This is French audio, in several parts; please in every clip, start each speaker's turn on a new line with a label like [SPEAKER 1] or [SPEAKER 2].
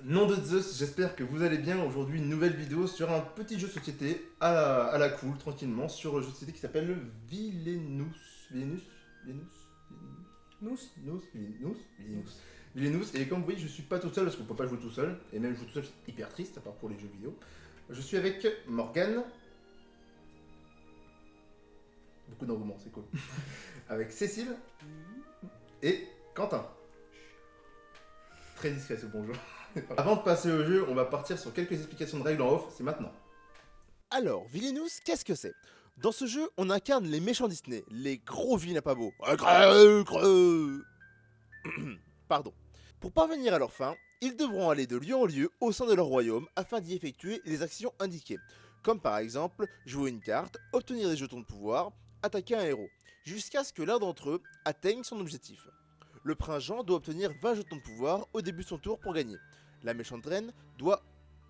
[SPEAKER 1] Nom de Zeus, j'espère que vous allez bien. Aujourd'hui, une nouvelle vidéo sur un petit jeu de société à la cool, tranquillement, sur un jeu de société qui s'appelle Villainous. Villainous. Et comme vous voyez, je suis pas tout seul parce qu'on peut pas jouer tout seul. Et même jouer tout seul, c'est hyper triste, à part pour les jeux vidéo. Je suis avec Morgane. Beaucoup d'engouement, c'est cool. Avec Cécile. Et Quentin. Très discret ce bonjour. Avant de passer au jeu, on va partir sur quelques explications de règles en off, c'est maintenant.
[SPEAKER 2] Alors, Villainous, qu'est-ce que c'est? Dans ce jeu, on incarne les méchants Disney, les gros vilains pas beaux. Pardon. Pour parvenir à leur fin, ils devront aller de lieu en lieu au sein de leur royaume afin d'y effectuer les actions indiquées, comme par exemple jouer une carte, obtenir des jetons de pouvoir, attaquer un héros, jusqu'à ce que l'un d'entre eux atteigne son objectif. Le prince Jean doit obtenir 20 jetons de pouvoir au début de son tour pour gagner. La méchante reine doit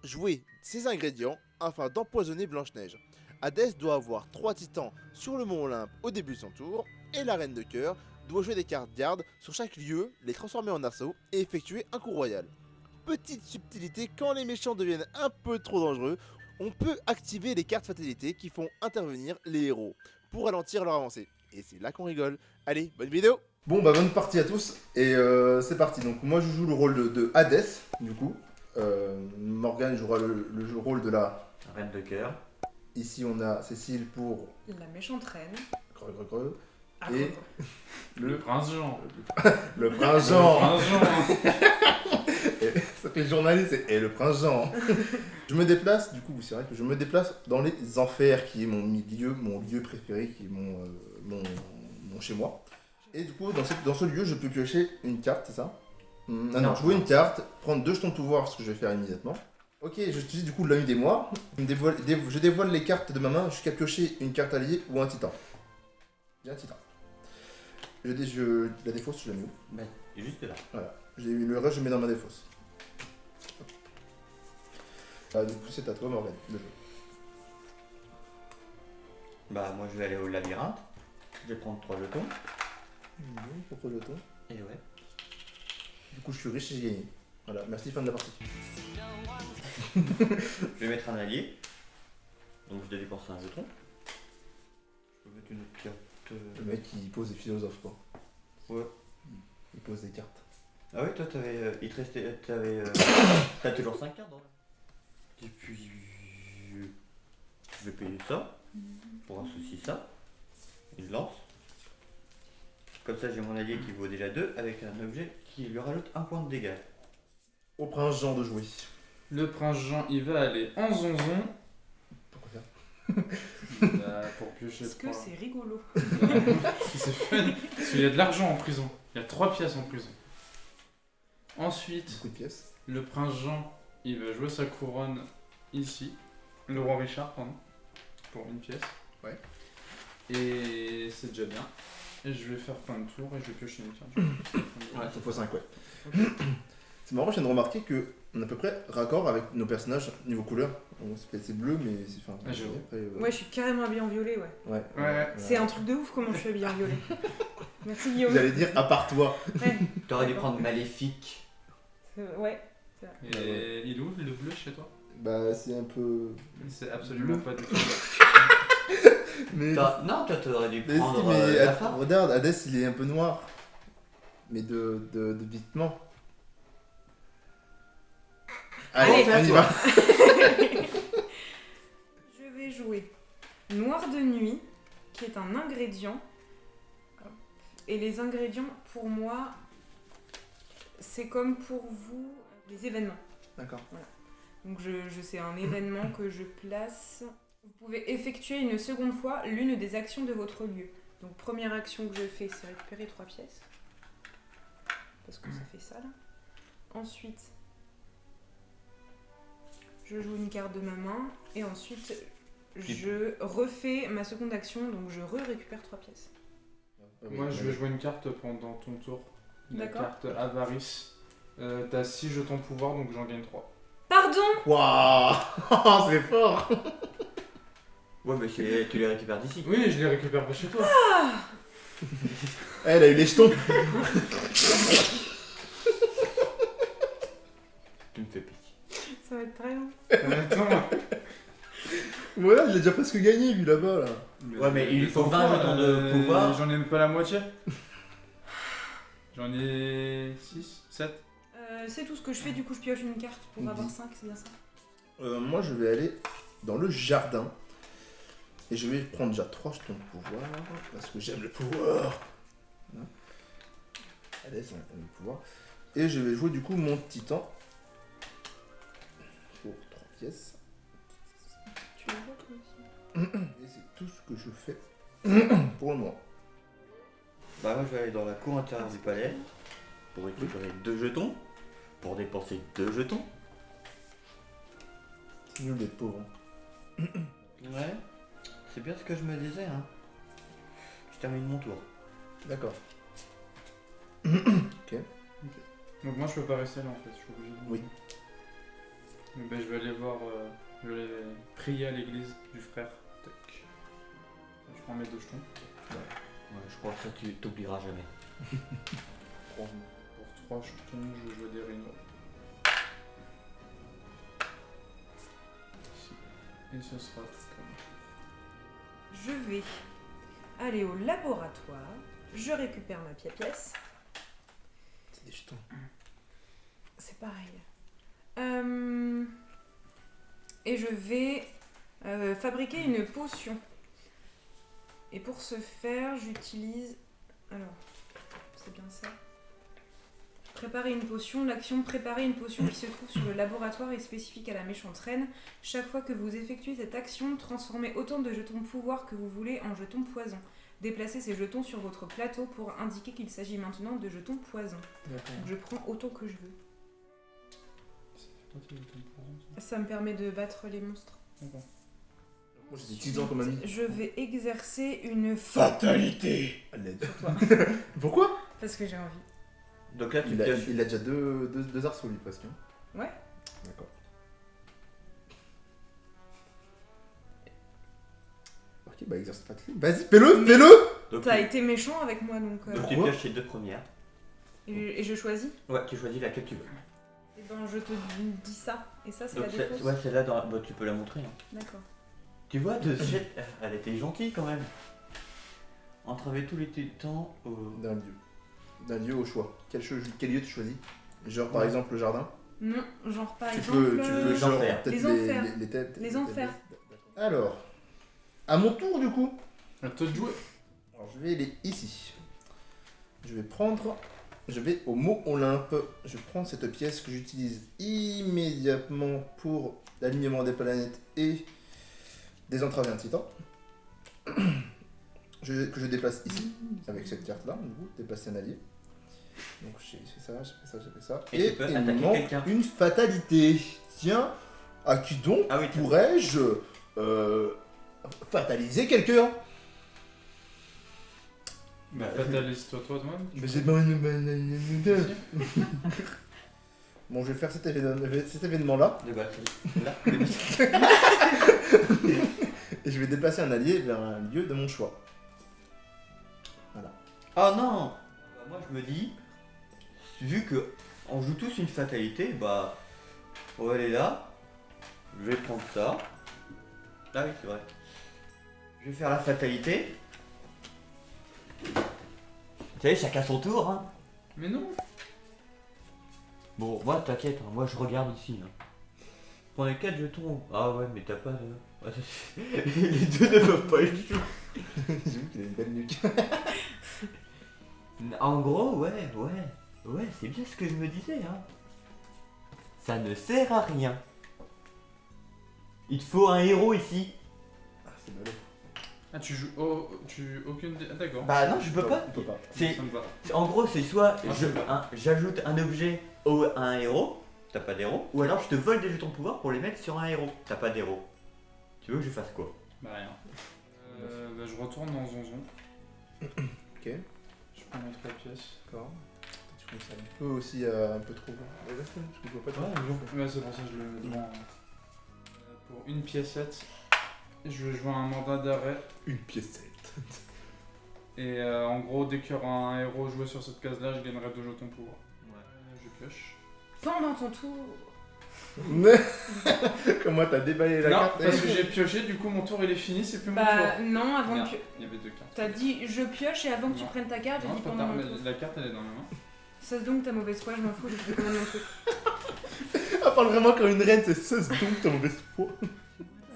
[SPEAKER 2] jouer ses ingrédients afin d'empoisonner Blanche-Neige. Hadès doit avoir 3 titans sur le mont Olympe au début de son tour, et la reine de cœur doit jouer des cartes garde sur chaque lieu, les transformer en assaut et effectuer un coup royal. Petite subtilité, quand les méchants deviennent un peu trop dangereux, on peut activer les cartes fatalités qui font intervenir les héros pour ralentir leur avancée. Et c'est là qu'on rigole. Allez, bonne vidéo!
[SPEAKER 1] Bon bah bonne partie à tous, et c'est parti. Donc moi je joue le rôle de Hadès, du coup. Morgane jouera le rôle de la
[SPEAKER 3] Reine de cœur.
[SPEAKER 1] Ici on a Cécile pour
[SPEAKER 4] La méchante reine.
[SPEAKER 1] Creux.
[SPEAKER 4] Ah,
[SPEAKER 1] Et
[SPEAKER 5] Le prince Jean.
[SPEAKER 1] le prince
[SPEAKER 5] Le
[SPEAKER 1] Jean.
[SPEAKER 5] prince Jean.
[SPEAKER 1] Et ça fait journaliste et le prince Jean. Je me déplace, du coup c'est vrai que je me déplace dans les enfers, qui est mon lieu préféré, qui est mon chez moi. Et du coup dans ce lieu je peux piocher une carte, c'est ça? Non, jouer une carte, prendre 2 jetons de pouvoir, ce que je vais faire immédiatement. Ok, j'utilise du coup l'œil des mois. Je dévoile les cartes de ma main jusqu'à piocher une carte alliée ou un titan. J'ai un titan. La défausse, je la mets où?
[SPEAKER 3] Ben, il est juste là.
[SPEAKER 1] Voilà. Le reste, je mets dans ma défausse. Ah, du coup, c'est à toi, Morgane, le jeu.
[SPEAKER 3] Bah, moi je vais aller au labyrinthe. Je vais prendre 3 jetons.
[SPEAKER 1] Pourquoi le ton?
[SPEAKER 3] Et ouais.
[SPEAKER 1] Du coup, je suis riche et j'ai gagné. Voilà, merci, fin de la partie.
[SPEAKER 3] Je vais mettre un allié. Donc je dois dépenser un jeton. Je peux mettre une autre carte.
[SPEAKER 1] Le mec, il pose des philosophes, quoi.
[SPEAKER 3] Ouais.
[SPEAKER 1] Il pose des cartes.
[SPEAKER 3] Ah oui, toi t'avais. Il te restait. T'as toujours 5 cartes dans là. Et puis. Je vais payer ça. Pour associer ça. Une lance. Comme ça j'ai mon allié qui vaut déjà 2 avec un objet qui lui rajoute 1 point de dégâts.
[SPEAKER 1] Au prince Jean de jouer.
[SPEAKER 5] Le prince Jean, il va aller en zonzon.
[SPEAKER 1] Pourquoi ça?
[SPEAKER 5] Pour piocher
[SPEAKER 4] Est-ce que
[SPEAKER 5] 3.
[SPEAKER 4] c'est rigolo?
[SPEAKER 5] Parce que c'est fun. Parce qu'il y a de l'argent en prison. Il y a 3 pièces en prison. Ensuite,
[SPEAKER 1] Beaucoup de pièces.
[SPEAKER 5] le prince Jean, il va jouer sa couronne ici. Le roi Richard, pardon. Pour une pièce.
[SPEAKER 1] Ouais.
[SPEAKER 5] Et c'est déjà bien. Et je vais faire fin de tour et je vais piocher une carte.
[SPEAKER 1] Ouais, il faut 5, ouais. C'est marrant, je viens de remarquer qu'on est à peu près raccord avec nos personnages niveau couleur. Bon, c'est bleu, mais c'est. Enfin,
[SPEAKER 5] Ah, j'avoue.
[SPEAKER 1] après,
[SPEAKER 4] Ouais, je suis carrément habillée en violet, ouais.
[SPEAKER 1] Ouais.
[SPEAKER 4] C'est un truc de ouf comment je suis habillée en violet. Merci Guillaume.
[SPEAKER 1] J'allais dire à part toi.
[SPEAKER 4] Ouais.
[SPEAKER 3] T'aurais dû prendre maléfique.
[SPEAKER 4] Ouais.
[SPEAKER 5] Et il est où le bleu chez toi?
[SPEAKER 1] Bah, c'est un peu.
[SPEAKER 5] C'est absolument pas du tout.
[SPEAKER 1] Mais.
[SPEAKER 3] Non, toi t'aurais dû
[SPEAKER 1] Mais si,
[SPEAKER 3] prendre
[SPEAKER 1] mais
[SPEAKER 3] la femme.
[SPEAKER 1] regarde, Hadès il est un peu noir. Mais de vêtements.
[SPEAKER 4] Allez,
[SPEAKER 1] on y va.
[SPEAKER 4] Je vais jouer Noir de nuit, qui est un ingrédient. Et les ingrédients, pour moi, c'est comme pour vous, les événements.
[SPEAKER 1] D'accord.
[SPEAKER 4] Donc c'est un événement que je place. Vous pouvez effectuer une seconde fois l'une des actions de votre lieu. Donc première action que je fais, c'est récupérer 3 pièces. Parce que ça fait ça là. Ensuite, je joue une carte de ma main. Et ensuite, je refais ma seconde action. Donc je récupère 3 pièces.
[SPEAKER 5] Moi, je vais jouer une carte pendant ton tour. La
[SPEAKER 4] D'accord.
[SPEAKER 5] carte Avarice. T'as 6 jetons de pouvoir, donc j'en gagne 3.
[SPEAKER 4] Pardon!
[SPEAKER 1] Waouh, c'est fort.
[SPEAKER 3] Ouais, mais tu les récupères d'ici.
[SPEAKER 5] Oui, je les récupère pas chez toi.
[SPEAKER 1] Elle a eu les jetons.
[SPEAKER 3] Tu me fais pitié.
[SPEAKER 4] Ça va être très long.
[SPEAKER 5] Attends.
[SPEAKER 1] Voilà, il a déjà presque gagné lui là-bas là.
[SPEAKER 3] Ouais, mais il lui faut 20 jetons de pouvoir.
[SPEAKER 5] J'en ai même pas la moitié. J'en ai 6, 7.
[SPEAKER 4] C'est tout ce que je fais, du coup je pioche une carte pour avoir 5, c'est bien ça.
[SPEAKER 1] Moi je vais aller dans le jardin. Et je vais prendre déjà 3 jetons de pouvoir. Parce que j'aime le pouvoir. Hein. Allez, ça aime le pouvoir. Et je vais jouer du coup mon titan. Pour 3 pièces.
[SPEAKER 4] Tu le vois toi aussi.
[SPEAKER 1] Et c'est tout ce que je fais pour le moment.
[SPEAKER 3] Bah, moi je vais aller dans la cour intérieure du palais pour récupérer 2 jetons. Pour dépenser 2 jetons.
[SPEAKER 1] C'est nul d'être pauvre.
[SPEAKER 3] Ouais. C'est bien ce que je me disais, hein. Je termine mon tour.
[SPEAKER 1] D'accord.
[SPEAKER 5] Donc moi je peux pas rester là en fait, je suis obligé de...
[SPEAKER 1] Oui.
[SPEAKER 5] Donc ben, je vais aller voir, je vais aller prier à l'église du frère. Tac. Je prends mes 2 jetons.
[SPEAKER 3] Ouais, je crois que ça tu t'oublieras jamais.
[SPEAKER 5] Pour 3 jetons, je vais jouer des rhinos. Ici. Et ce sera tout comme.
[SPEAKER 4] Je vais aller au laboratoire, je récupère ma pièce.
[SPEAKER 1] C'est des jetons.
[SPEAKER 4] C'est pareil. Et je vais fabriquer une potion. Et pour ce faire, j'utilise... Alors, c'est bien ça. Préparer une potion. L'action préparer une potion qui se trouve sur le laboratoire est spécifique à la méchante reine. Chaque fois que vous effectuez cette action, transformez autant de jetons pouvoir que vous voulez en jetons poison. Déplacez ces jetons sur votre plateau pour indiquer qu'il s'agit maintenant de jetons poison.
[SPEAKER 1] D'accord.
[SPEAKER 4] Donc je prends autant que je veux.
[SPEAKER 5] Toi, tu veux ton poison, ça
[SPEAKER 4] Ça me permet de battre les monstres.
[SPEAKER 5] D'accord.
[SPEAKER 1] Moi j'ai des tisans comme ami.
[SPEAKER 4] Je vais exercer une
[SPEAKER 1] Fatalité à l'aide.
[SPEAKER 4] sur toi.
[SPEAKER 1] Pourquoi
[SPEAKER 4] Parce que j'ai envie.
[SPEAKER 3] Donc là tu
[SPEAKER 1] il a
[SPEAKER 3] pioches.
[SPEAKER 1] déjà deux arts sur lui presque. Hein.
[SPEAKER 4] Ouais.
[SPEAKER 1] D'accord. Ok, bah exerce fatalité. Vas-y, fais-le
[SPEAKER 3] Donc,
[SPEAKER 4] T'as été méchant avec moi donc.
[SPEAKER 3] donc tu
[SPEAKER 1] Pourquoi
[SPEAKER 3] pioches les 2 premières.
[SPEAKER 4] Et je choisis.
[SPEAKER 3] Ouais, tu choisis laquelle tu veux.
[SPEAKER 4] Et ben je te dis ça. Et ça c'est la
[SPEAKER 3] Donc
[SPEAKER 4] défausse.
[SPEAKER 3] ouais, celle-là, bah, tu peux la montrer. Hein.
[SPEAKER 4] D'accord.
[SPEAKER 3] Tu vois, de cette... elle était gentille quand même. Entraver tous les temps au...
[SPEAKER 1] D'un lieu au choix. Quel lieu tu choisis? Genre par exemple le jardin.
[SPEAKER 4] Non, genre par
[SPEAKER 1] Tu
[SPEAKER 4] exemple.
[SPEAKER 1] peux
[SPEAKER 3] Les
[SPEAKER 1] genre
[SPEAKER 3] enfers.
[SPEAKER 1] peut-être
[SPEAKER 4] Les enfers.
[SPEAKER 1] les têtes.
[SPEAKER 4] Les enfers.
[SPEAKER 1] Alors, à mon tour du coup.
[SPEAKER 5] À toi de jouer.
[SPEAKER 1] Alors je vais aller ici. Je vais au mot Olympe. Je prends cette pièce que j'utilise immédiatement pour l'alignement des planètes et des entraves un titan. Que je déplace ici, avec cette carte-là, du coup, déplacer un allié. Donc j'ai fait ça, j'ai fait ça, j'ai fait ça.
[SPEAKER 3] Et tu peux
[SPEAKER 1] il me
[SPEAKER 3] attaquer
[SPEAKER 1] manque
[SPEAKER 3] quelqu'un.
[SPEAKER 1] une fatalité. Tiens, à qui donc
[SPEAKER 3] Ah oui, tiens.
[SPEAKER 1] pourrais-je fataliser quelqu'un?
[SPEAKER 5] Bah, fatalise-toi toi-même.
[SPEAKER 1] Mais j'ai Bon, je vais faire cet événement-là,
[SPEAKER 3] De quoi là.
[SPEAKER 1] et je vais déplacer un allié vers un lieu de mon choix.
[SPEAKER 3] Oh non bah, moi je me dis, vu que on joue tous une fatalité, bah on va aller là, je vais prendre ça. Ah oui c'est vrai. Je vais faire la fatalité. Vous savez, chacun son tour hein.
[SPEAKER 5] Mais non.
[SPEAKER 3] Bon moi t'inquiète, hein, moi je regarde ici. Hein. Prenez 4 jetons. Ah ouais mais t'as pas de. Ouais, les deux ne peuvent pas être joués.
[SPEAKER 1] J'ai vu qu'il a une belle nuque.
[SPEAKER 3] En gros, ouais, c'est bien ce que je me disais, hein. Ça ne sert à rien. Il te faut un héros ici.
[SPEAKER 1] Ah, c'est malheureux.
[SPEAKER 5] Ah, tu joues. Oh, aucune. Ah, d'accord.
[SPEAKER 3] Bah non, je peux pas.
[SPEAKER 1] On peut pas.
[SPEAKER 3] C'est,
[SPEAKER 5] Ça me va.
[SPEAKER 3] en gros, c'est soit
[SPEAKER 5] Ah, c'est pas.
[SPEAKER 3] j'ajoute un objet à un héros, t'as pas d'héros, ou alors je te vole des jetons de pouvoir pour les mettre sur un héros, t'as pas d'héros. Tu veux que je fasse quoi?
[SPEAKER 5] Bah, rien. Bah, je retourne dans Zonzon.
[SPEAKER 1] Ok,
[SPEAKER 5] Je prends mes 3 pièces.
[SPEAKER 1] d'accord. Tu trouves ça un peu aussi un peu trop. Je vois pas trop.
[SPEAKER 5] Ouais, c'est pour ça que je le demande. Pour une piécette, je vais jouer un mandat d'arrêt.
[SPEAKER 1] Une pièce.
[SPEAKER 5] Et en gros, dès qu'il y aura un héros joué sur cette case-là, je gagnerai 2 jetons pouvoir.
[SPEAKER 3] Ouais.
[SPEAKER 5] Je pioche.
[SPEAKER 4] Pendant ton tour,
[SPEAKER 1] Comment t'as déballé la
[SPEAKER 5] Non,
[SPEAKER 1] carte
[SPEAKER 5] parce que j'ai pioché, du coup mon tour il est fini, c'est plus mon
[SPEAKER 4] Bah
[SPEAKER 5] tour.
[SPEAKER 4] non, avant
[SPEAKER 5] Merde,
[SPEAKER 4] que...
[SPEAKER 5] il y avait 2 cartes.
[SPEAKER 4] T'as dit je pioche et avant que tu
[SPEAKER 5] Non.
[SPEAKER 4] prennes ta carte, j'ai
[SPEAKER 5] Non,
[SPEAKER 4] dit
[SPEAKER 5] c'est pas
[SPEAKER 4] pendant
[SPEAKER 5] tard,
[SPEAKER 4] mon
[SPEAKER 5] mais
[SPEAKER 4] tour.
[SPEAKER 5] la carte elle est dans ma main.
[SPEAKER 4] Ça se donc ta mauvaise foi, je m'en fous, je fais combien de mon truc.
[SPEAKER 1] Elle parle vraiment comme une reine, c'est 16 donc ta mauvaise foi.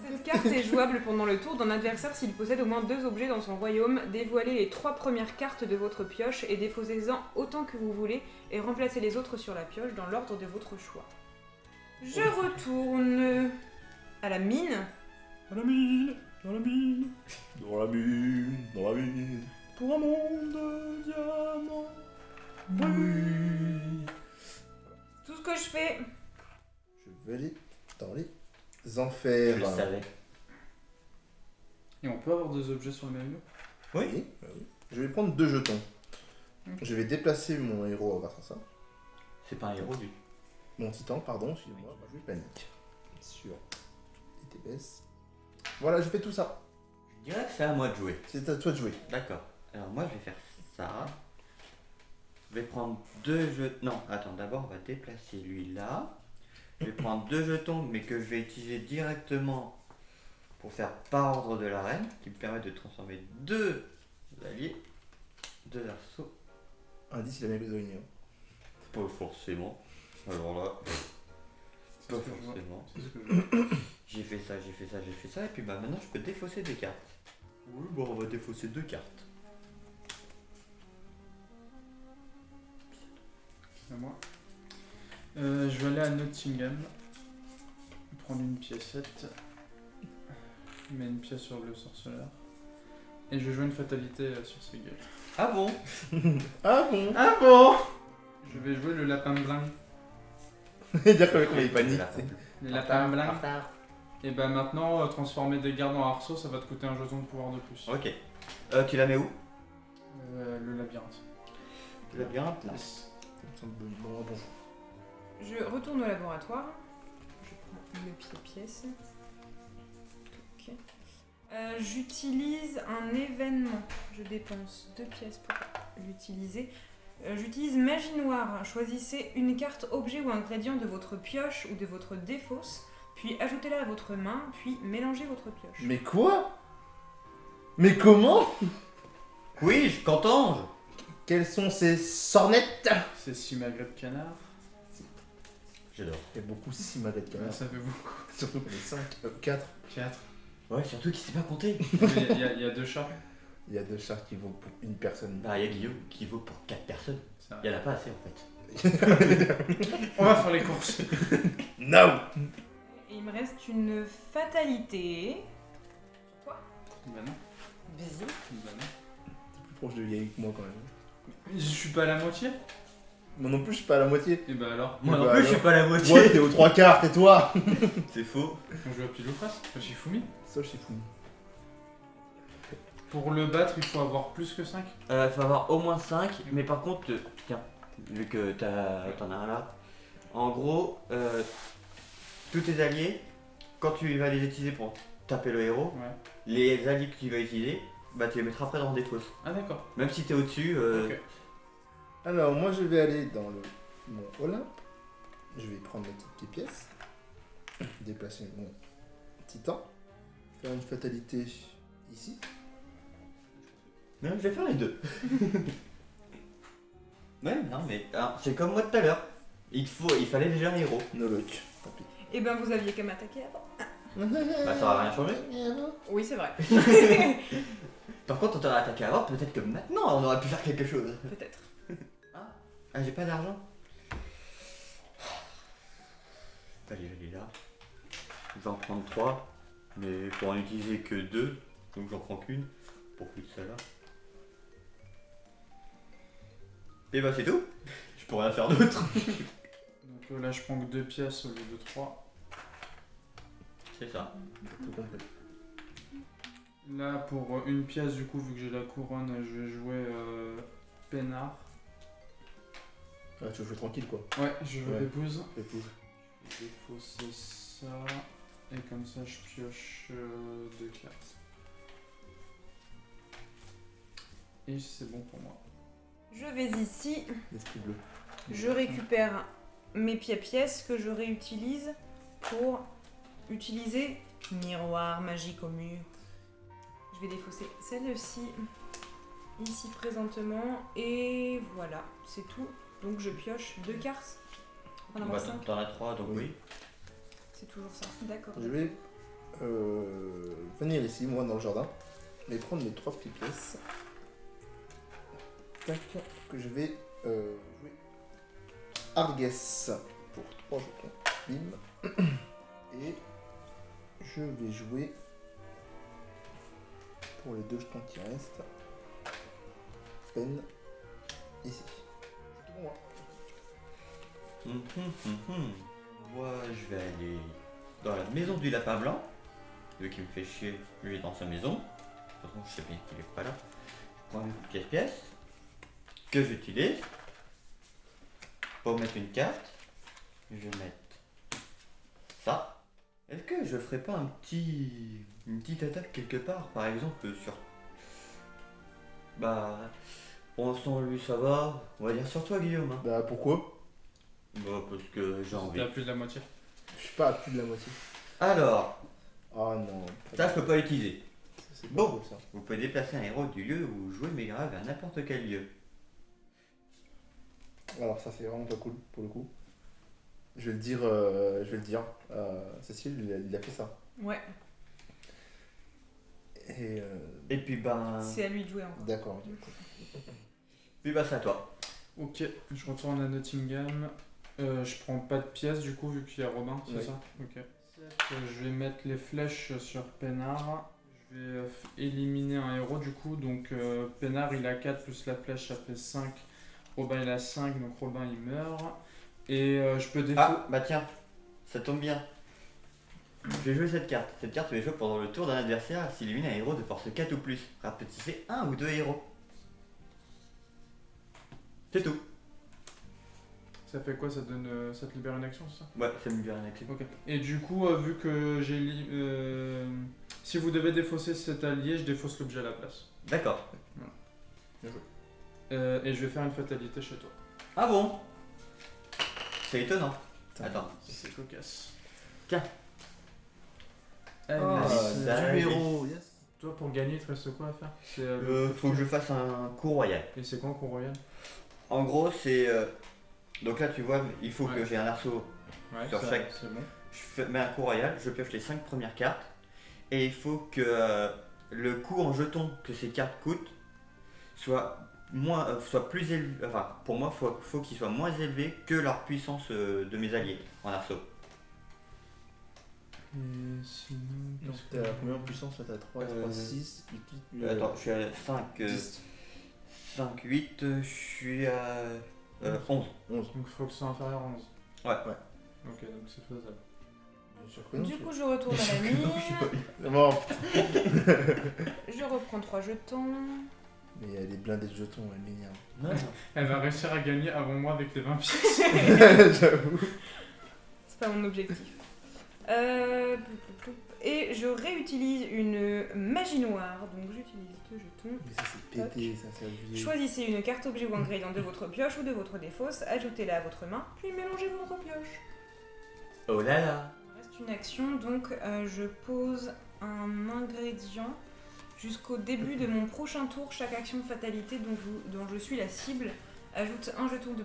[SPEAKER 4] Cette carte est jouable pendant le tour d'un adversaire s'il possède au moins 2 objets dans son royaume. Dévoilez les 3 premières cartes de votre pioche et déposez-en autant que vous voulez et remplacez les autres sur la pioche dans l'ordre de votre choix. Je retourne à la mine
[SPEAKER 1] Dans la mine, dans la mine, dans la mine, dans la mine, pour un monde de diamants. Oui.
[SPEAKER 4] Tout ce que je fais.
[SPEAKER 1] Je vais aller dans les enfers.
[SPEAKER 3] Je le savais.
[SPEAKER 5] Et on peut avoir 2 objets sur le même lieu?
[SPEAKER 3] Oui.
[SPEAKER 1] Oui. Je vais prendre 2 jetons. Je vais déplacer mon héros grâce à ça.
[SPEAKER 3] C'est pas un héros du.
[SPEAKER 1] Mon titan, pardon, excusez-moi, je panique. Sur les TBS. Voilà, je fais tout ça.
[SPEAKER 3] Je dirais que c'est à moi de jouer.
[SPEAKER 1] C'est à toi de jouer.
[SPEAKER 3] D'accord. Alors moi je vais faire ça. Je vais prendre 2 jetons. Non, attends, d'abord on va déplacer lui là. Je vais prendre 2 jetons mais que je vais utiliser directement pour faire par ordre de la reine, qui me permet de transformer 2 alliés, 2 arceaux.
[SPEAKER 1] Indice, il a mes prisonniers.
[SPEAKER 3] Pas forcément. Alors là,
[SPEAKER 5] C'est
[SPEAKER 3] pas
[SPEAKER 5] ce que je vois.
[SPEAKER 3] forcément.
[SPEAKER 5] C'est ce que je vois.
[SPEAKER 3] J'ai fait ça, j'ai fait ça, j'ai fait ça, et puis bah maintenant je peux défausser des cartes. Oui, bon, on va défausser 2 cartes.
[SPEAKER 5] C'est à moi. Je vais aller à Nottingham. Prendre une piécette. Je mets une pièce sur le sorceleur. Et je vais jouer une fatalité sur ses gueules.
[SPEAKER 3] Ah bon?
[SPEAKER 1] Ah bon.
[SPEAKER 5] Ah bon? Je vais jouer le lapin blanc.
[SPEAKER 1] Dire comment il panique.
[SPEAKER 5] Les lapins blancs. Et bah maintenant, transformer des gardes en arceaux, ça va te coûter un jeton de pouvoir de plus.
[SPEAKER 3] Ok. Tu la mets où?
[SPEAKER 5] Le labyrinthe.
[SPEAKER 3] Le labyrinthe là.
[SPEAKER 5] Yes.
[SPEAKER 1] Bon.
[SPEAKER 4] Je retourne au laboratoire. Je prends le pied-pièce. Toc. J'utilise un événement. Je dépense 2 pièces pour l'utiliser. J'utilise magie noire. Choisissez une carte, objet ou ingrédient de votre pioche ou de votre défausse, puis ajoutez-la à votre main, puis mélangez votre pioche.
[SPEAKER 1] Mais quoi? Mais comment?
[SPEAKER 3] Oui, je qu'entends-je?
[SPEAKER 1] Quelles sont ces sornettes?
[SPEAKER 5] C'est 6 magrets de canard.
[SPEAKER 3] J'adore.
[SPEAKER 1] Il y a beaucoup 6 magrets de
[SPEAKER 5] Ouais,
[SPEAKER 1] canard.
[SPEAKER 5] ça fait beaucoup.
[SPEAKER 1] Surtout pour les 5, 4.
[SPEAKER 5] 4.
[SPEAKER 3] Ouais, surtout qu'il sait pas compter.
[SPEAKER 5] Il y a 2 chats.
[SPEAKER 1] Il y a 2 chars qui vaut pour une personne.
[SPEAKER 3] Bah, il y a Guillaume qui vaut pour 4 personnes.
[SPEAKER 5] C'est
[SPEAKER 3] Il y
[SPEAKER 5] vrai.
[SPEAKER 3] en a pas assez en fait.
[SPEAKER 5] On va faire les courses.
[SPEAKER 1] No!
[SPEAKER 4] Et il me reste une fatalité. Quoi?
[SPEAKER 5] Bah non.
[SPEAKER 4] Busy.
[SPEAKER 5] Bah non.
[SPEAKER 1] T'es plus proche de Yael que moi quand même.
[SPEAKER 5] Je suis pas à la moitié.
[SPEAKER 1] Moi non plus, je suis pas à la moitié.
[SPEAKER 5] Et bah alors.
[SPEAKER 3] Moi non
[SPEAKER 1] bah
[SPEAKER 3] plus, je
[SPEAKER 1] alors.
[SPEAKER 3] suis pas à la
[SPEAKER 1] Moi,
[SPEAKER 3] moitié.
[SPEAKER 1] t'es aux 3 quarts, et toi?
[SPEAKER 3] C'est faux.
[SPEAKER 5] On joue à pile ou face. Shifumi.
[SPEAKER 1] Ça, je suis fou.
[SPEAKER 5] Pour le battre, il faut avoir plus que 5.
[SPEAKER 3] Il faut avoir au moins 5, mais par contre, tiens, vu que t'en as un là, en gros, tous tes alliés, quand tu vas les utiliser pour taper le héros,
[SPEAKER 5] Ouais.
[SPEAKER 3] les alliés que tu vas utiliser, bah tu les mettras après dans des fosses.
[SPEAKER 5] Ah d'accord.
[SPEAKER 3] Même si t'es au-dessus,
[SPEAKER 5] Ok.
[SPEAKER 1] Alors, moi, je vais aller dans mon Olympe. Je vais prendre mes petites pièces. Déplacer mon titan. Faire une fatalité ici.
[SPEAKER 3] non, je vais faire les deux. Ouais, non, mais c'est comme moi tout à l'heure. Il fallait déjà un héros.
[SPEAKER 1] No luck. Tant pis.
[SPEAKER 4] Eh ben vous aviez qu'à m'attaquer avant.
[SPEAKER 3] Bah ça va rien changer.
[SPEAKER 4] Oui, c'est vrai.
[SPEAKER 3] Par contre, on t'aurait attaqué avant, peut-être que maintenant on aurait pu faire quelque chose.
[SPEAKER 4] Peut-être.
[SPEAKER 3] Ah, j'ai pas d'argent. Allez, je l'ai là. Je vais en prendre 3, mais pour en utiliser que 2, donc j'en prends qu'une pour plus de ça là. Et bah c'est tout. Je peux rien faire d'autre.
[SPEAKER 5] Donc là, je prends que 2 pièces au lieu de 3.
[SPEAKER 3] C'est ça.
[SPEAKER 1] Tout compris.
[SPEAKER 5] Là, pour une pièce, du coup, vu que j'ai la couronne, je vais jouer peinard.
[SPEAKER 1] Ah, tu veux jouer tranquille, quoi.
[SPEAKER 5] Ouais, je joue
[SPEAKER 1] Ouais.
[SPEAKER 5] épouse.
[SPEAKER 1] Épouse.
[SPEAKER 5] Je vais défausser ça. Et comme ça, je pioche 2 cartes. Et c'est bon pour moi.
[SPEAKER 4] Je vais ici.
[SPEAKER 1] L'esprit bleu.
[SPEAKER 4] Je récupère mes pièces que je réutilise pour utiliser miroir magique au mur. Je vais défausser celle-ci ici présentement et voilà, c'est tout. Donc je pioche 2 cartes. On en a 5.
[SPEAKER 3] T'en as 3, donc oui.
[SPEAKER 4] C'est toujours ça, d'accord.
[SPEAKER 1] Je vais venir ici, moi, dans le jardin, et prendre mes 3 petites pièces. Tac, que je vais jouer Arges pour 3 jetons. Bim. Et je vais jouer pour les 2 jetons qui restent. Peine ici. C'est tout pour moi.
[SPEAKER 3] Moi, je vais aller dans la maison du lapin blanc. Lui qui me fait chier, lui est dans sa maison. De toute façon, je sais bien qu'il est pas là. Je prends une pièce que j'utilise pour mettre une carte. Je vais mettre ça. Est-ce que je ferais pas une petite attaque quelque part, par exemple sur... Bah... Bon, sans lui ça va, on va dire sur toi Guillaume. Hein.
[SPEAKER 1] Bah pourquoi?
[SPEAKER 3] Bah parce que j'ai envie.
[SPEAKER 5] T'es à plus de la moitié.
[SPEAKER 1] Je suis pas à plus de la moitié.
[SPEAKER 3] Alors,
[SPEAKER 1] Ah non.
[SPEAKER 3] ça je peux pas l'utiliser.
[SPEAKER 1] C'est pas
[SPEAKER 3] Bon.
[SPEAKER 1] cool, ça.
[SPEAKER 3] Vous pouvez déplacer un héros du lieu ou jouer mes graves à n'importe quel lieu.
[SPEAKER 1] Alors ça c'est vraiment pas cool pour le coup. Je vais le dire. Cécile, il a fait ça.
[SPEAKER 4] Ouais,
[SPEAKER 1] Et
[SPEAKER 3] Et puis ben...
[SPEAKER 4] c'est à lui de jouer encore.
[SPEAKER 1] d'accord.
[SPEAKER 3] Puis bah c'est à toi.
[SPEAKER 5] Ok, je retourne à Nottingham. Je prends pas de pièces du coup vu qu'il y a Robin, c'est
[SPEAKER 1] Oui.
[SPEAKER 5] ça? Ok. Je vais mettre les flèches sur Pénard. Je vais éliminer un héros du coup. Donc Pénard il a 4 plus la flèche ça fait 5. Robin il a 5 donc Robin il meurt. Et je peux
[SPEAKER 3] Ah bah tiens, ça tombe bien. Je vais jouer cette carte. Cette carte je vais jouer pendant le tour d'un adversaire s'il élimine un héros de force 4 ou plus. Rapetissez 1 ou 2 héros. C'est tout.
[SPEAKER 5] Ça fait quoi? Ça te libère une action, c'est ça?
[SPEAKER 3] Ouais, ça me libère un action.
[SPEAKER 5] Ok. Et du coup, vu que j'ai si vous devez défausser cet allié, je défausse l'objet à la place.
[SPEAKER 3] D'accord.
[SPEAKER 5] Et je vais faire une fatalité chez toi.
[SPEAKER 3] Ah bon? C'est étonnant. Attends.
[SPEAKER 5] C'est cocasse.
[SPEAKER 3] Tiens.
[SPEAKER 4] Oh,
[SPEAKER 3] ça
[SPEAKER 1] du
[SPEAKER 3] y est.
[SPEAKER 1] héros, yes.
[SPEAKER 5] Toi, pour gagner, il te reste quoi à faire? C'est,
[SPEAKER 3] Faut que je fasse un coup royal.
[SPEAKER 5] Et c'est quoi un coup royal?
[SPEAKER 3] En gros, c'est... Donc là, tu vois, il faut
[SPEAKER 5] Ouais.
[SPEAKER 3] que j'ai un arceau.
[SPEAKER 5] Ouais,
[SPEAKER 3] Sur
[SPEAKER 5] ça,
[SPEAKER 3] chaque-
[SPEAKER 5] c'est bon.
[SPEAKER 3] Mets un coup royal, je pioche les 5 premières cartes. Et il faut que le coût en jetons que ces cartes coûtent soit plus élevé. Enfin, pour moi, faut qu'il soit moins élevé que leur puissance de mes alliés en arceau.
[SPEAKER 5] Et sinon.
[SPEAKER 1] Donc t'es à combien en puissance là? T'as 3, 3, 6, 8,
[SPEAKER 3] Attends, je suis à 5,
[SPEAKER 1] 10.
[SPEAKER 3] 5, 8, je suis à 11.
[SPEAKER 1] 11.
[SPEAKER 5] Donc, faut que ce soit inférieur à 11.
[SPEAKER 3] Ouais.
[SPEAKER 5] Ok, donc c'est faisable.
[SPEAKER 1] Bien sûr que non,
[SPEAKER 4] Du
[SPEAKER 1] tu-
[SPEAKER 4] coup, je retourne à la mine.
[SPEAKER 1] C'est bon.
[SPEAKER 4] Je reprends 3 jetons.
[SPEAKER 1] Mais elle est blindée de jetons, elle m'énerve.
[SPEAKER 3] Non.
[SPEAKER 5] Elle va réussir à gagner avant moi avec les 20 pièces.
[SPEAKER 1] J'avoue.
[SPEAKER 4] C'est pas mon objectif. Et je réutilise une magie noire. Donc j'utilise 2 jetons.
[SPEAKER 1] Mais ça c'est pété, ça c'est abusé.
[SPEAKER 4] Choisissez une carte objet ou ingrédient de votre pioche ou de votre défausse, ajoutez-la à votre main, puis mélangez votre pioche.
[SPEAKER 3] Oh là là.
[SPEAKER 4] Il reste une action, donc je pose un ingrédient. Jusqu'au début de mon prochain tour, chaque action de fatalité dont je suis la cible ajoute un jeton de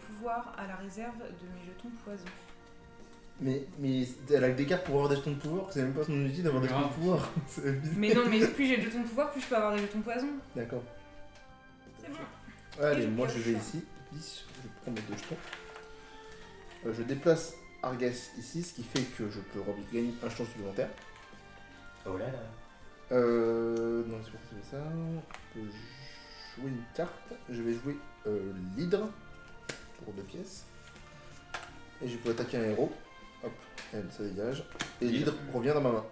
[SPEAKER 4] pouvoir à la réserve de mes jetons poison.
[SPEAKER 1] Mais elle a que des cartes pour avoir des jetons de pouvoir, c'est même pas son outil d'avoir des jetons de
[SPEAKER 5] Grave.
[SPEAKER 1] pouvoir. C'est abusé.
[SPEAKER 4] Mais non, mais plus j'ai de jetons de pouvoir, plus je peux avoir des jetons poison.
[SPEAKER 1] D'accord.
[SPEAKER 4] C'est bon.
[SPEAKER 1] Allez,
[SPEAKER 4] Et je
[SPEAKER 1] moi je
[SPEAKER 4] pioche.
[SPEAKER 1] vais ici. Je prends mes 2 jetons. Je déplace Arges ici, ce qui fait que je peux gagner un jeton supplémentaire.
[SPEAKER 3] Oh là là.
[SPEAKER 1] Non, c'est pour ça que je fais ça. Je peux jouer une carte. Je vais jouer l'hydre pour 2 pièces. Et je peux attaquer un héros. Hop, elle, ça dégage. Et l'hydre revient dans ma main.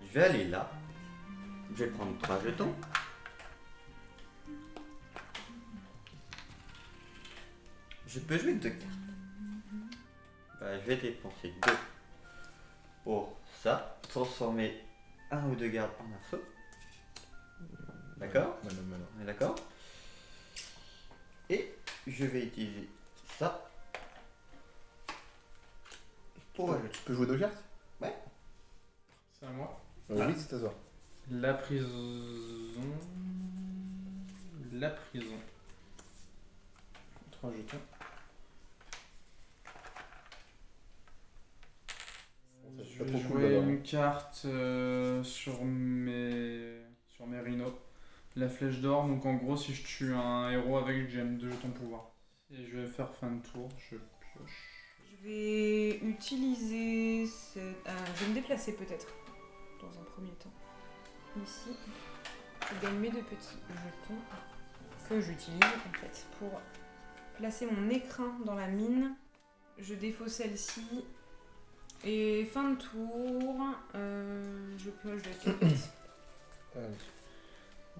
[SPEAKER 3] Je vais aller là. Je vais prendre 3 jetons. Je peux jouer 2 cartes. Bah, je vais dépenser 2 pour ça. Transformer 1 ou 2 gardes en arceau. D'accord?
[SPEAKER 1] Non, non, non, non.
[SPEAKER 3] On est d'accord? Et je vais utiliser ça Pour
[SPEAKER 1] Tu peux jouer 2 cartes
[SPEAKER 5] C'est à moi.
[SPEAKER 1] Oui, c'est à toi.
[SPEAKER 5] La prison. La prison. 3 jetons. Je
[SPEAKER 1] Pas
[SPEAKER 5] vais
[SPEAKER 1] trop cool
[SPEAKER 5] jouer
[SPEAKER 1] d'abord.
[SPEAKER 5] une carte sur mes rhinos. La flèche d'or, donc en gros si je tue un héros avec, je gagne 2 jetons pouvoir. Et je vais faire fin de tour, je pioche.
[SPEAKER 4] Je vais utiliser je vais me déplacer peut-être dans un premier temps. Ici, je gagne mes 2 petits jetons que j'utilise en fait pour placer mon écrin dans la mine. Je défausse celle-ci et fin de tour, je pioche de 4 petits.
[SPEAKER 1] Allez.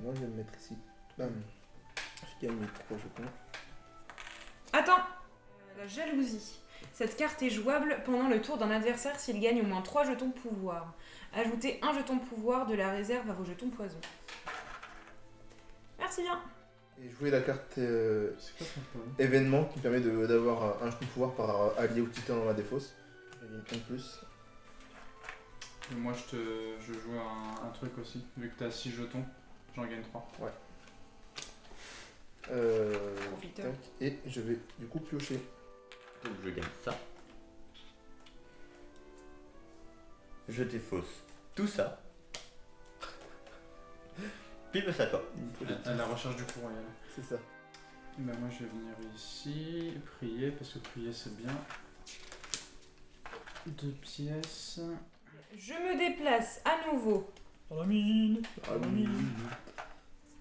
[SPEAKER 1] Moi, je vais me mettre ici. Bam. Je gagne mes 3 jetons.
[SPEAKER 4] Attends, la jalousie. Cette carte est jouable pendant le tour d'un adversaire s'il gagne au moins 3 jetons de pouvoir. Ajoutez un jeton de pouvoir de la réserve à vos jetons poison. Merci bien.
[SPEAKER 1] Et jouer la carte
[SPEAKER 5] C'est quoi ton problème?
[SPEAKER 1] événement qui me permet d'avoir un jeton de pouvoir par allié au titan dans ma défausse. Je gagne un de plus.
[SPEAKER 5] Et moi je joue un truc aussi, vu que t'as 6 jetons, j'en gagne 3.
[SPEAKER 4] Profiteur.
[SPEAKER 1] Tac. Et je vais du coup piocher.
[SPEAKER 3] Donc je gagne ça. Je défausse tout ça. Puis c'est à toi.
[SPEAKER 5] À la recherche du coup royal.
[SPEAKER 1] C'est ça.
[SPEAKER 5] Bah moi je vais venir ici, prier, parce que prier c'est bien. 2 pièces.
[SPEAKER 4] Je me déplace à nouveau.
[SPEAKER 5] Dans la mine.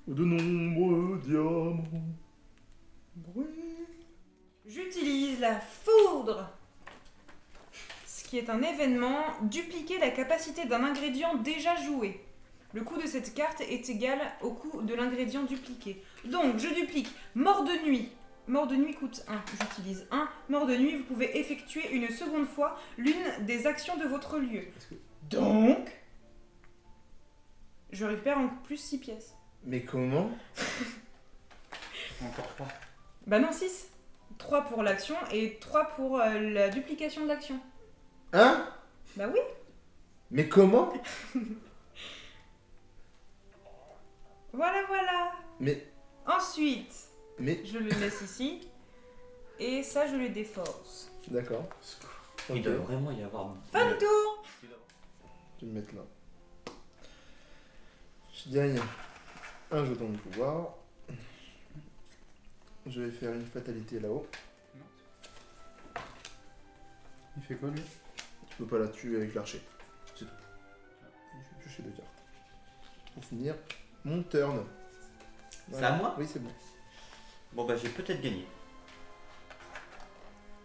[SPEAKER 1] De nombreux diamants.
[SPEAKER 4] J'utilise la foudre. Ce qui est un événement, dupliquer la capacité d'un ingrédient déjà joué. Le coût de cette carte est égal au coût de l'ingrédient dupliqué. Donc je duplique mort de nuit. Mort de nuit coûte 1, j'utilise 1. Mort de nuit, vous pouvez effectuer une seconde fois l'une des actions de votre lieu. Donc, je récupère en plus 6 pièces.
[SPEAKER 1] Mais comment?
[SPEAKER 5] Encore 3.
[SPEAKER 4] Bah non, 6. 3 pour l'action et 3 pour la duplication de l'action.
[SPEAKER 1] Hein?
[SPEAKER 4] Bah oui.
[SPEAKER 1] Mais comment?
[SPEAKER 4] Voilà.
[SPEAKER 1] Mais
[SPEAKER 4] Ensuite,
[SPEAKER 1] Mais
[SPEAKER 4] je le laisse ici. Et ça, je le déforce.
[SPEAKER 1] d'accord.
[SPEAKER 3] Il
[SPEAKER 1] Ok.
[SPEAKER 3] doit vraiment y avoir.
[SPEAKER 4] Fin de tour.
[SPEAKER 1] Je vais me mettre là. Je gagne un jeton de pouvoir. Je vais faire une fatalité là-haut.
[SPEAKER 5] Il fait quoi lui?
[SPEAKER 1] Tu peux pas la tuer avec l'archer. C'est tout. Je vais piocher 2 cartes. Pour finir, mon turn.
[SPEAKER 3] C'est à moi?
[SPEAKER 1] Oui, c'est bon.
[SPEAKER 3] Bon bah j'ai peut-être gagné.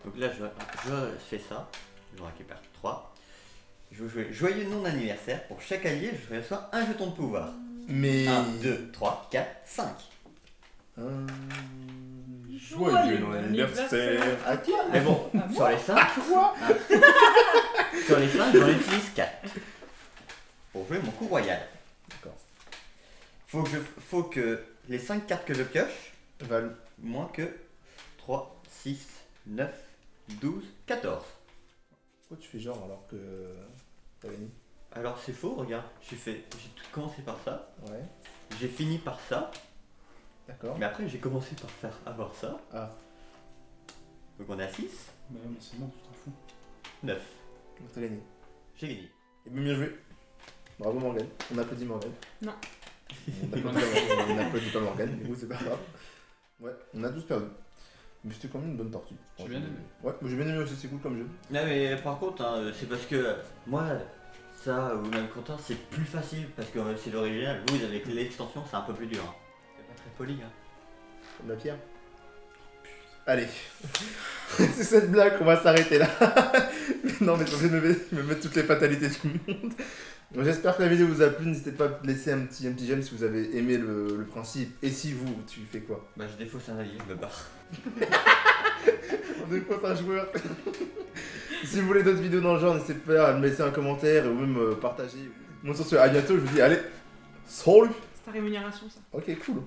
[SPEAKER 3] Donc là je fais ça. Je récupère 3. Je vais jouer joyeux nom d'anniversaire. Pour chaque allié, je reçois un jeton de pouvoir.
[SPEAKER 1] Mais.
[SPEAKER 3] 1, 2, 3, 4, 5.
[SPEAKER 4] Joyeux anniversaire
[SPEAKER 1] à qui?
[SPEAKER 3] Mais bon,
[SPEAKER 4] À
[SPEAKER 3] sur les 5, sur les 5, j'en utilise 4. Pour jouer mon coup royal.
[SPEAKER 1] D'accord.
[SPEAKER 3] Faut que les 5 cartes que je pioche,
[SPEAKER 1] Val.
[SPEAKER 3] moins que 3, 6, 9, 12, 14.
[SPEAKER 1] Pourquoi tu fais genre alors que. T'as gagné?
[SPEAKER 3] Alors c'est faux, regarde, j'ai tout commencé par ça,
[SPEAKER 1] Ouais.
[SPEAKER 3] j'ai fini par ça,
[SPEAKER 1] D'accord.
[SPEAKER 3] mais après j'ai commencé par avoir ça.
[SPEAKER 1] Ah.
[SPEAKER 3] Donc on a 6,
[SPEAKER 5] Bah mais c'est bon, tu t'en fous.
[SPEAKER 3] 9.
[SPEAKER 1] Donc t'as gagné.
[SPEAKER 3] J'ai gagné.
[SPEAKER 1] Et bien joué. Bravo Morgane. On applaudit Morgane.
[SPEAKER 4] Non.
[SPEAKER 1] On applaudit pas Morgane, du coup c'est pas grave. Ouais, on a tous perdu. Mais c'était quand même une bonne tortue.
[SPEAKER 5] J'ai bien aimé.
[SPEAKER 1] Ouais, moi j'ai bien aimé aussi, c'est cool comme jeu.
[SPEAKER 3] Non mais par contre, hein, c'est parce que moi, ça ou même Quentin, c'est plus facile parce que c'est l'original. Vous avec l'extension, c'est un peu plus dur. Hein. C'est pas très poli. Hein.
[SPEAKER 1] Comme la pierre. Allez. C'est cette blague qu'on va s'arrêter là. Non mais t'es de me mettre toutes les fatalités du monde. Donc, j'espère que la vidéo vous a plu. N'hésitez pas à laisser un petit j'aime si vous avez aimé le principe. Et si vous, tu fais quoi?
[SPEAKER 3] Bah je défausse un allié, je me barre.
[SPEAKER 1] On est pas un joueur. Si vous voulez d'autres vidéos dans le genre, n'hésitez pas à me laisser un commentaire ou même partager. Bon sur ce, à bientôt, je vous dis allez, salut.
[SPEAKER 4] C'est ta rémunération, ça.
[SPEAKER 1] Ok, cool.